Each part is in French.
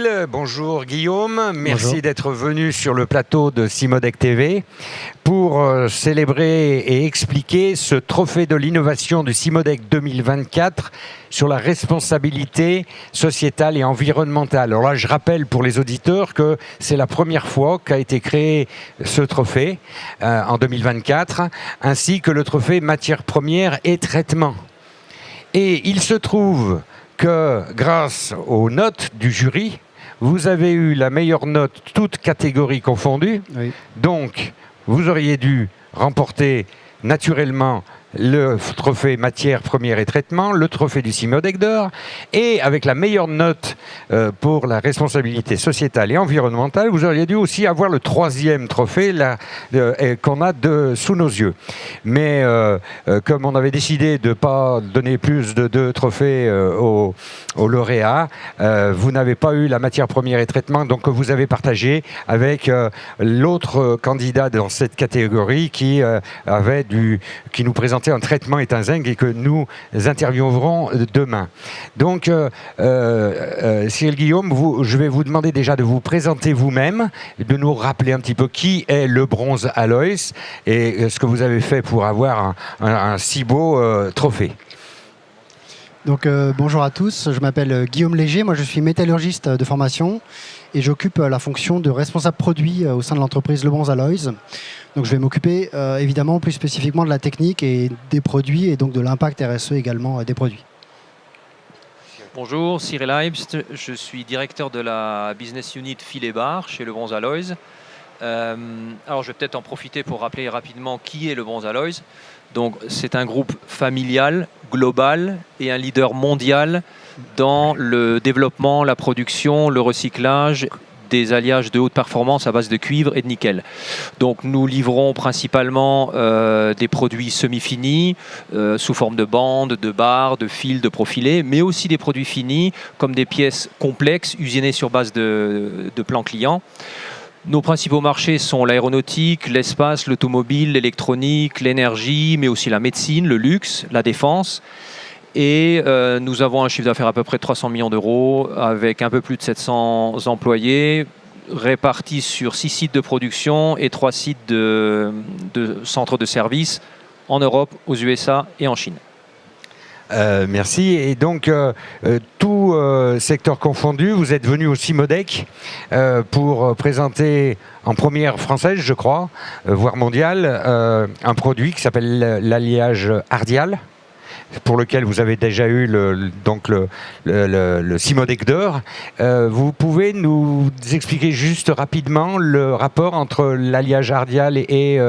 Gilles, bonjour Guillaume, merci Bonjour. d'être venu sur le plateau de Cimodec TV pour célébrer et expliquer ce trophée de l'innovation du Cimodec 2024 sur la responsabilité sociétale et environnementale. Alors là, je rappelle pour les auditeurs que c'est la première fois qu'a été créé ce trophée en 2024, ainsi que le trophée matières premières et traitement. Et il se trouve que grâce aux notes du jury, vous avez eu la meilleure note, toutes catégories confondues. Oui. Donc, vous auriez dû remporter naturellement le trophée matières premières et traitement, le trophée du Cimodec d'or, et avec la meilleure note pour la responsabilité sociétale et environnementale, vous auriez dû aussi avoir le troisième trophée qu'on a sous nos yeux. Mais comme on avait décidé de ne pas donner plus de 2 trophées aux lauréats, vous n'avez pas eu la matière première et traitement, donc vous avez partagé avec l'autre candidat dans cette catégorie qui nous présentait un traitement et un zinc et que nous interviewerons demain. Donc, Cyril Guillaume, je vais vous demander déjà de vous présenter vous-même, de nous rappeler un petit peu qui est le Bronze Aloys et ce que vous avez fait pour avoir un si beau trophée. Donc, bonjour à tous, je m'appelle Guillaume Léger, moi je suis métallurgiste de formation et j'occupe la fonction de responsable produit au sein de l'entreprise Le Bronze Aloys. Donc je vais m'occuper évidemment plus spécifiquement de la technique et des produits et donc de l'impact RSE également des produits. Bonjour, Cyril Heibst, je suis directeur de la business unit fil et barre chez Le Bronze Aloys. Alors je vais peut-être en profiter pour rappeler rapidement qui est Le Bronze Aloys. Donc c'est un groupe familial, global et un leader mondial dans le développement, la production, le recyclage des alliages de haute performance à base de cuivre et de nickel. Donc nous livrons principalement des produits semi-finis sous forme de bandes, de barres, de fils, de profilés, mais aussi des produits finis comme des pièces complexes usinées sur base de plans clients. Nos principaux marchés sont l'aéronautique, l'espace, l'automobile, l'électronique, l'énergie, mais aussi la médecine, le luxe, la défense. Et nous avons un chiffre d'affaires à peu près de 300 millions d'euros avec un peu plus de 700 employés répartis sur 6 sites de production et 3 sites de centres de services en Europe, aux USA et en Chine. Merci. Et donc, tout secteur confondu, vous êtes venu au Cimodec pour présenter en première française, je crois, voire mondiale, un produit qui s'appelle l'alliage Ardial, pour lequel vous avez déjà eu le Cimodec d'or. Vous pouvez nous expliquer juste rapidement le rapport entre l'alliage Ardial et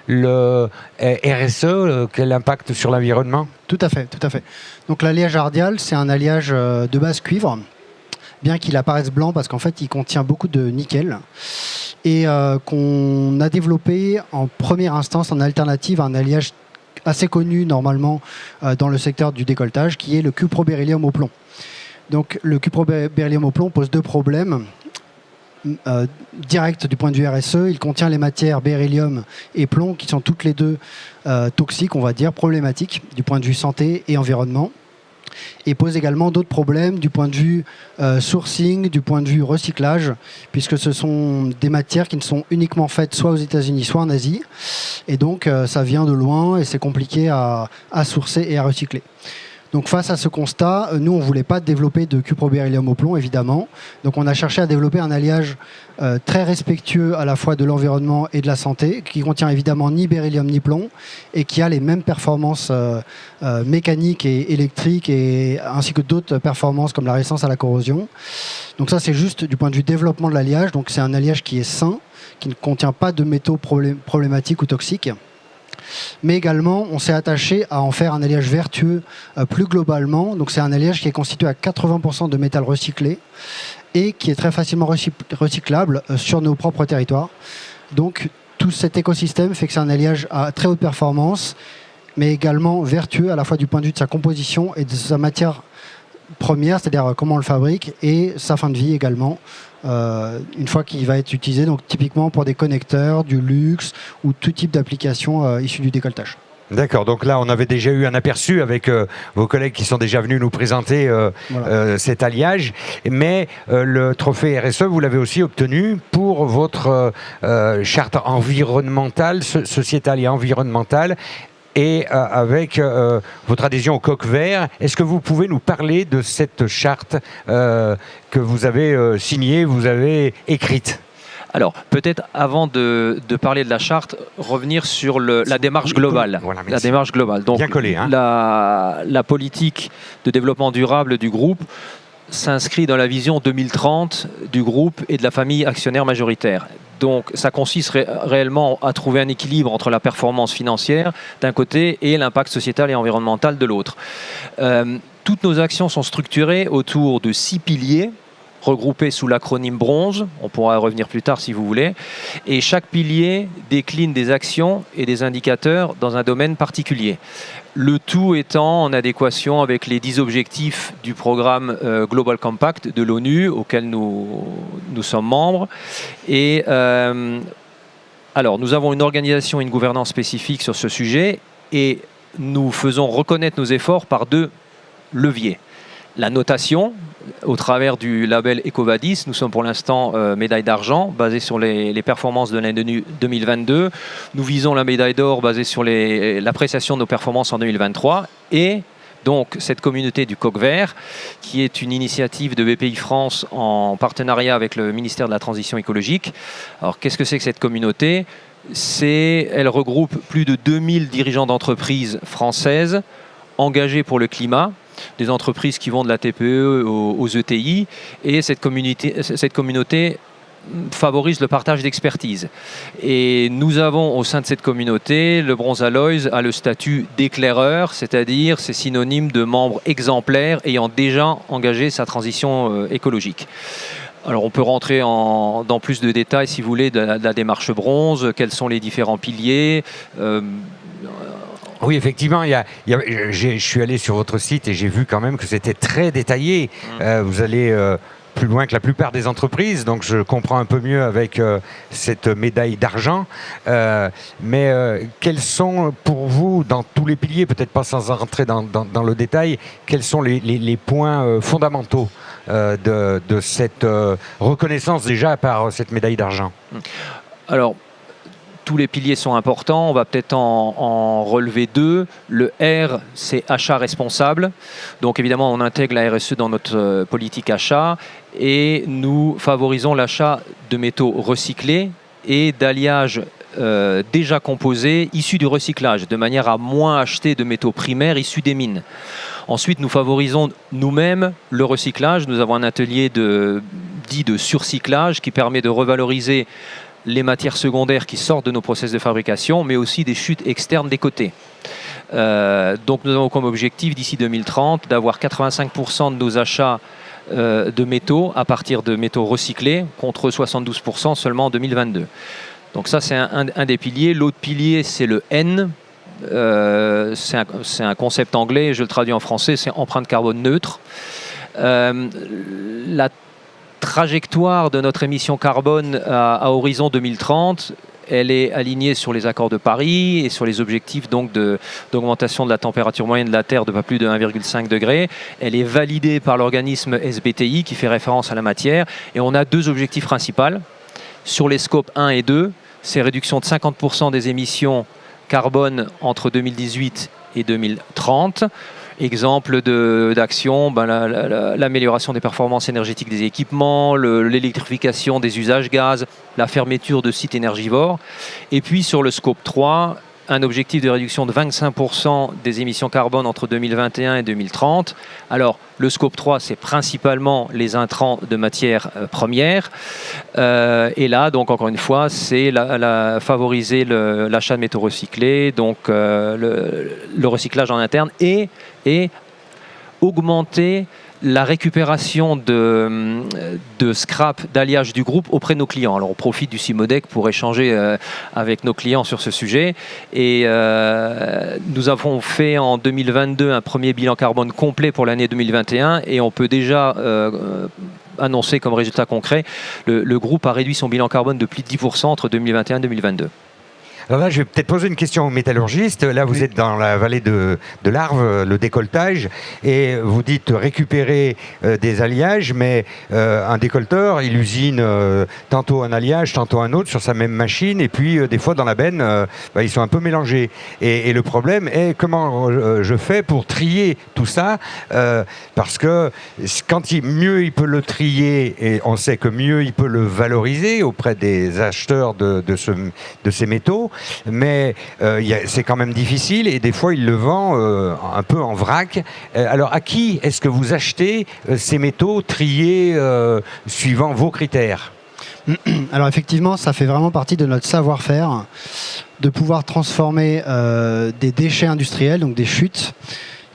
le RSE, quel impact sur l'environnement? Tout à fait, tout à fait. Donc l'alliage Ardial, c'est un alliage de base cuivre, bien qu'il apparaisse blanc parce qu'en fait il contient beaucoup de nickel et qu'on a développé en première instance en alternative à un alliage assez connu normalement dans le secteur du décolletage, qui est le cupro-beryllium au plomb. Donc le cupro-beryllium au plomb pose 2 problèmes directs du point de vue RSE. Il contient les matières beryllium et plomb qui sont toutes les deux toxiques, on va dire, problématiques du point de vue santé et environnement. Et pose également d'autres problèmes du point de vue sourcing, du point de vue recyclage, puisque ce sont des matières qui ne sont uniquement faites soit aux États-Unis, soit en Asie. Et donc, ça vient de loin et c'est compliqué à sourcer et à recycler. Donc, face à ce constat, nous, on ne voulait pas développer de cupro-beryllium au plomb, évidemment. Donc, on a cherché à développer un alliage très respectueux à la fois de l'environnement et de la santé, qui contient évidemment ni beryllium ni plomb, et qui a les mêmes performances mécaniques et électriques, ainsi que d'autres performances comme la résistance à la corrosion. Donc ça, c'est juste du point de vue développement de l'alliage. Donc c'est un alliage qui est sain, qui ne contient pas de métaux problématiques ou toxiques. Mais également, on s'est attaché à en faire un alliage vertueux plus globalement. Donc c'est un alliage qui est constitué à 80% de métal recyclé et qui est très facilement recyclable sur nos propres territoires. Donc tout cet écosystème fait que c'est un alliage à très haute performance, mais également vertueux à la fois du point de vue de sa composition et de sa matière première, c'est-à-dire comment on le fabrique, et sa fin de vie également, une fois qu'il va être utilisé, donc typiquement pour des connecteurs, du luxe ou tout type d'application issue du décolletage. D'accord, donc là on avait déjà eu un aperçu avec vos collègues qui sont déjà venus nous présenter cet alliage, mais le trophée RSE, vous l'avez aussi obtenu pour votre charte environnementale, sociétale et environnementale, et avec votre adhésion au Coq Vert. Est-ce que vous pouvez nous parler de cette charte que vous avez signée, vous avez écrite ? Alors, peut-être avant de parler de la charte, revenir sur la démarche globale. Voilà, la démarche globale. Donc, bien collé, hein. la politique de développement durable du groupe s'inscrit dans la vision 2030 du groupe et de la famille actionnaire majoritaire. Donc, ça consiste réellement à trouver un équilibre entre la performance financière d'un côté et l'impact sociétal et environnemental de l'autre. Toutes nos actions sont structurées autour de 6 piliers regroupés sous l'acronyme BRONZE, on pourra y revenir plus tard si vous voulez, et chaque pilier décline des actions et des indicateurs dans un domaine particulier. Le tout étant en adéquation avec les 10 objectifs du programme Global Compact de l'ONU, auquel nous sommes membres. Et alors, nous avons une organisation et une gouvernance spécifique sur ce sujet, et nous faisons reconnaître nos efforts par 2 leviers. La notation, au travers du label EcoVadis, nous sommes pour l'instant médaille d'argent, basée sur les performances de l'année 2022. Nous visons la médaille d'or basée sur l'appréciation de nos performances en 2023. Et donc cette communauté du Coq Vert, qui est une initiative de BPI France en partenariat avec le ministère de la Transition écologique. Alors qu'est-ce que c'est que cette communauté ? Elle regroupe plus de 2000 dirigeants d'entreprises françaises engagés pour le climat, des entreprises qui vont de la TPE aux ETI, et cette communauté favorise le partage d'expertise. Et nous avons au sein de cette communauté, le Bronze Alloys a le statut d'éclaireur, c'est-à-dire c'est synonyme de membre exemplaire ayant déjà engagé sa transition écologique. Alors on peut rentrer dans plus de détails si vous voulez de la démarche bronze, quels sont les différents piliers. Oui, effectivement, je suis allé sur votre site et j'ai vu quand même que c'était très détaillé. Vous allez plus loin que la plupart des entreprises, donc je comprends un peu mieux avec cette médaille d'argent. Mais quels sont pour vous, dans tous les piliers, peut-être pas sans rentrer dans le détail, quels sont les points fondamentaux de cette reconnaissance déjà par cette médaille d'argent ? Alors, tous les piliers sont importants, on va peut-être en relever 2. Le R, c'est achat responsable. Donc évidemment, on intègre la RSE dans notre politique achat et nous favorisons l'achat de métaux recyclés et d'alliages déjà composés issus du recyclage, de manière à moins acheter de métaux primaires issus des mines. Ensuite, nous favorisons nous-mêmes le recyclage. Nous avons un atelier dit de surcyclage qui permet de revaloriser les matières secondaires qui sortent de nos process de fabrication, mais aussi des chutes externes des côtés. Donc nous avons comme objectif d'ici 2030 d'avoir 85% de nos achats de métaux à partir de métaux recyclés, contre 72% seulement en 2022. Donc ça c'est un des piliers. L'autre pilier c'est le N. C'est un concept anglais, je le traduis en français, c'est empreinte carbone neutre. La trajectoire de notre émission carbone à horizon 2030, elle est alignée sur les accords de Paris et sur les objectifs donc d'augmentation de la température moyenne de la Terre de pas plus de 1,5 degré. Elle est validée par l'organisme SBTI qui fait référence à la matière. Et on a 2 objectifs principaux. Sur les scopes 1 et 2, c'est réduction de 50% des émissions carbone entre 2018 et 2030. Exemple d'action, l'amélioration des performances énergétiques des équipements, l'électrification des usages gaz, la fermeture de sites énergivores. Et puis sur le scope 3, un objectif de réduction de 25% des émissions carbone entre 2021 et 2030. Alors, le scope 3, c'est principalement les intrants de matières premières. Et là, donc, encore une fois, c'est favoriser l'achat de métaux recyclés, donc le recyclage en interne et augmenter la récupération de scrap, d'alliage du groupe auprès de nos clients. Alors on profite du CIMODEC pour échanger avec nos clients sur ce sujet. Et nous avons fait en 2022 un premier bilan carbone complet pour l'année 2021 et on peut déjà annoncer comme résultat concret, le groupe a réduit son bilan carbone de plus de 10% entre 2021 et 2022. Alors là, je vais peut-être poser une question aux métallurgistes. Là, vous êtes dans la vallée de l'Arve, le décolletage, et vous dites récupérer des alliages, mais un décolleteur, il usine tantôt un alliage, tantôt un autre sur sa même machine, et puis des fois dans la benne, ils sont un peu mélangés. Et le problème est comment je fais pour trier tout ça, parce que quand mieux il peut le trier, et on sait que mieux il peut le valoriser auprès des acheteurs de ces métaux, mais c'est quand même difficile et des fois il le vend un peu en vrac. Alors à qui est-ce que vous achetez ces métaux triés suivant vos critères ? Alors effectivement, ça fait vraiment partie de notre savoir-faire de pouvoir transformer des déchets industriels, donc des chutes,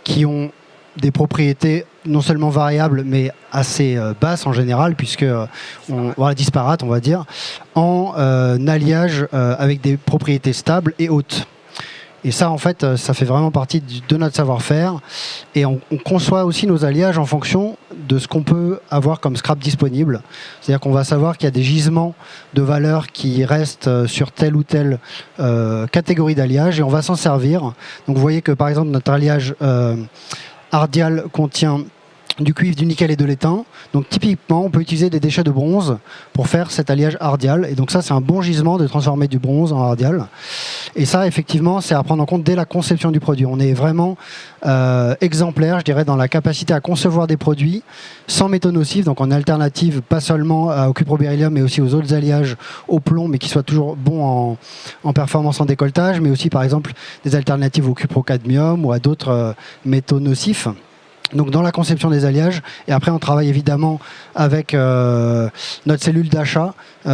qui ont des propriétés non seulement variables, mais assez basses en général, puisque disparates, on va dire, en alliage avec des propriétés stables et hautes. Et ça, en fait, ça fait vraiment partie de notre savoir-faire. Et on conçoit aussi nos alliages en fonction de ce qu'on peut avoir comme scrap disponible. C'est-à-dire qu'on va savoir qu'il y a des gisements de valeur qui restent sur telle ou telle catégorie d'alliage et on va s'en servir. Donc vous voyez que, par exemple, notre alliage Ardial contient du cuivre, du nickel et de l'étain. Donc typiquement, on peut utiliser des déchets de bronze pour faire cet alliage Ardial. Et donc ça, c'est un bon gisement de transformer du bronze en Ardial. Et ça, effectivement, c'est à prendre en compte dès la conception du produit. On est vraiment exemplaire, je dirais, dans la capacité à concevoir des produits sans métaux nocifs, donc en alternative, pas seulement au cuprobéryllium, mais aussi aux autres alliages au plomb, mais qui soient toujours bons en performance en décolletage, mais aussi, par exemple, des alternatives au cuprocadmium ou à d'autres métaux nocifs. Donc dans la conception des alliages, et après on travaille évidemment avec notre cellule d'achat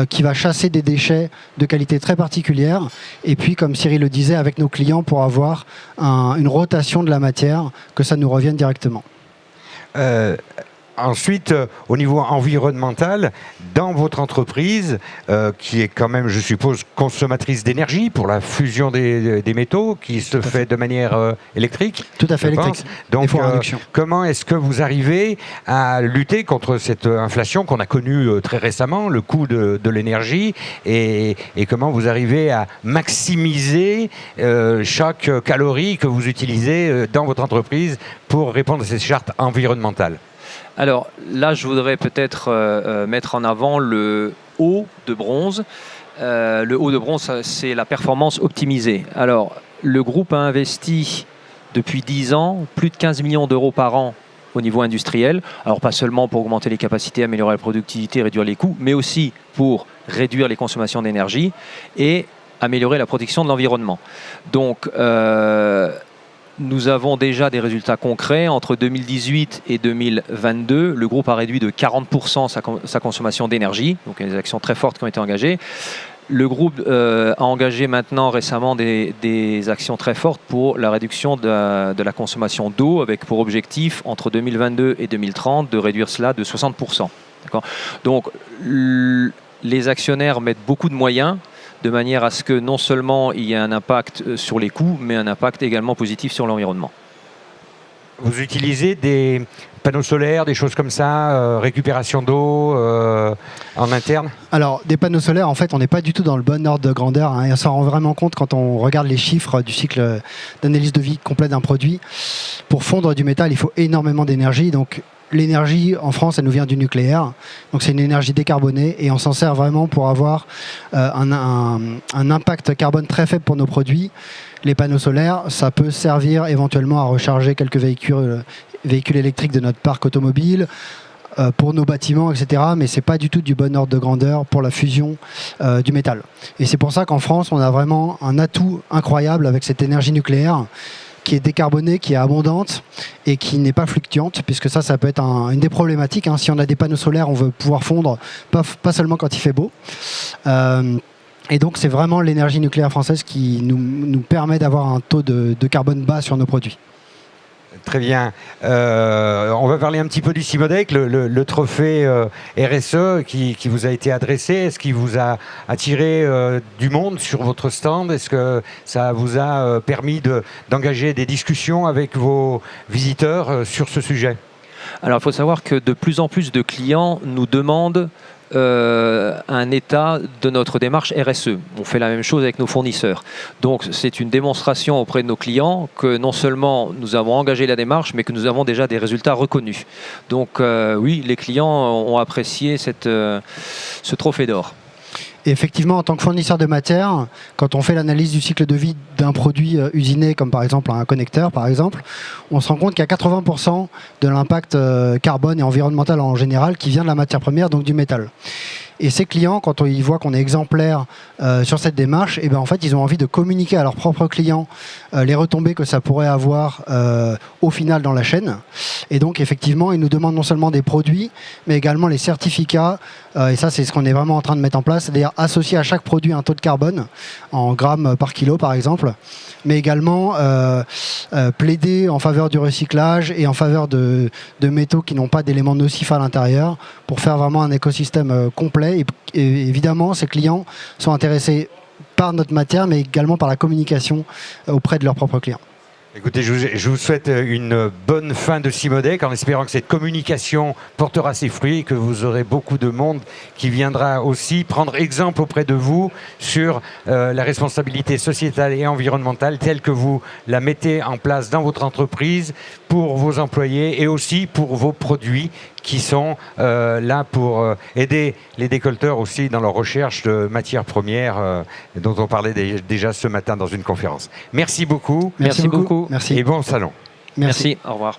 qui va chasser des déchets de qualité très particulière, et puis comme Cyril le disait, avec nos clients pour avoir une rotation de la matière, que ça nous revienne directement. Ensuite, au niveau environnemental, dans votre entreprise, qui est quand même, je suppose, consommatrice d'énergie pour la fusion des métaux, qui se fait de manière électrique. Tout à fait électrique. Donc, comment est-ce que vous arrivez à lutter contre cette inflation qu'on a connue très récemment, le coût de l'énergie, et comment vous arrivez à maximiser chaque calorie que vous utilisez dans votre entreprise pour répondre à ces chartes environnementales ? Alors là, je voudrais peut-être mettre en avant le haut de bronze. Le haut de bronze, c'est la performance optimisée. Alors, le groupe a investi depuis 10 ans plus de 15 millions d'euros par an au niveau industriel. Alors, pas seulement pour augmenter les capacités, améliorer la productivité, réduire les coûts, mais aussi pour réduire les consommations d'énergie et améliorer la protection de l'environnement. Donc, nous avons déjà des résultats concrets. Entre 2018 et 2022, le groupe a réduit de 40% sa consommation d'énergie. Donc il y a des actions très fortes qui ont été engagées. Le groupe a engagé maintenant récemment des actions très fortes pour la réduction de la consommation d'eau, avec pour objectif, entre 2022 et 2030, de réduire cela de 60%. D'accord ? Donc les actionnaires mettent beaucoup de moyens, de manière à ce que non seulement il y ait un impact sur les coûts, mais un impact également positif sur l'environnement. Vous utilisez des panneaux solaires, des choses comme ça, récupération d'eau en interne ? Alors, des panneaux solaires, en fait, on n'est pas du tout dans le bon ordre de grandeur, hein, et on s'en rend vraiment compte quand on regarde les chiffres du cycle d'analyse de vie complet d'un produit. Pour fondre du métal, il faut énormément d'énergie, donc l'énergie en France, elle nous vient du nucléaire, donc c'est une énergie décarbonée et on s'en sert vraiment pour avoir un impact carbone très faible pour nos produits. Les panneaux solaires, ça peut servir éventuellement à recharger quelques véhicules électriques de notre parc automobile, pour nos bâtiments, etc. Mais ce n'est pas du tout du bon ordre de grandeur pour la fusion du métal. Et c'est pour ça qu'en France, on a vraiment un atout incroyable avec cette énergie nucléaire qui est décarbonée, qui est abondante et qui n'est pas fluctuante, puisque ça peut être une des problématiques. Hein. Si on a des panneaux solaires, on veut pouvoir fondre, pas seulement quand il fait beau. Et donc c'est vraiment l'énergie nucléaire française qui nous permet d'avoir un taux de carbone bas sur nos produits. Très bien. On va parler un petit peu du Cimodec, le trophée RSE qui vous a été adressé. Est-ce qu'il vous a attiré du monde sur votre stand ? Est-ce que ça vous a permis d'engager des discussions avec vos visiteurs sur ce sujet ? Alors, il faut savoir que de plus en plus de clients nous demandent un état de notre démarche RSE. On fait la même chose avec nos fournisseurs. Donc c'est une démonstration auprès de nos clients que non seulement nous avons engagé la démarche, mais que nous avons déjà des résultats reconnus. Donc oui, les clients ont apprécié ce trophée d'or. Et effectivement, en tant que fournisseur de matière, quand on fait l'analyse du cycle de vie d'un produit usiné, comme par exemple un connecteur, par exemple, on se rend compte qu'il y a 80% de l'impact carbone et environnemental en général qui vient de la matière première, donc du métal. Et ces clients, quand ils voient qu'on est exemplaire sur cette démarche, et ben en fait, ils ont envie de communiquer à leurs propres clients les retombées que ça pourrait avoir au final dans la chaîne. Et donc, effectivement, ils nous demandent non seulement des produits, mais également les certificats. Et ça, c'est ce qu'on est vraiment en train de mettre en place, c'est-à-dire associer à chaque produit un taux de carbone en grammes par kilo, par exemple, mais également plaider en faveur du recyclage et en faveur de métaux qui n'ont pas d'éléments nocifs à l'intérieur pour faire vraiment un écosystème complet. Et évidemment, ces clients sont intéressés par notre matière, mais également par la communication auprès de leurs propres clients. Écoutez, je vous souhaite une bonne fin de Cimodec en espérant que cette communication portera ses fruits et que vous aurez beaucoup de monde qui viendra aussi prendre exemple auprès de vous sur la responsabilité sociétale et environnementale telle que vous la mettez en place dans votre entreprise pour vos employés et aussi pour vos produits qui sont là pour aider les décolteurs aussi dans leur recherche de matières premières dont on parlait déjà ce matin dans une conférence. Merci beaucoup. Merci beaucoup. Merci. Et bon salon. Merci. Au revoir.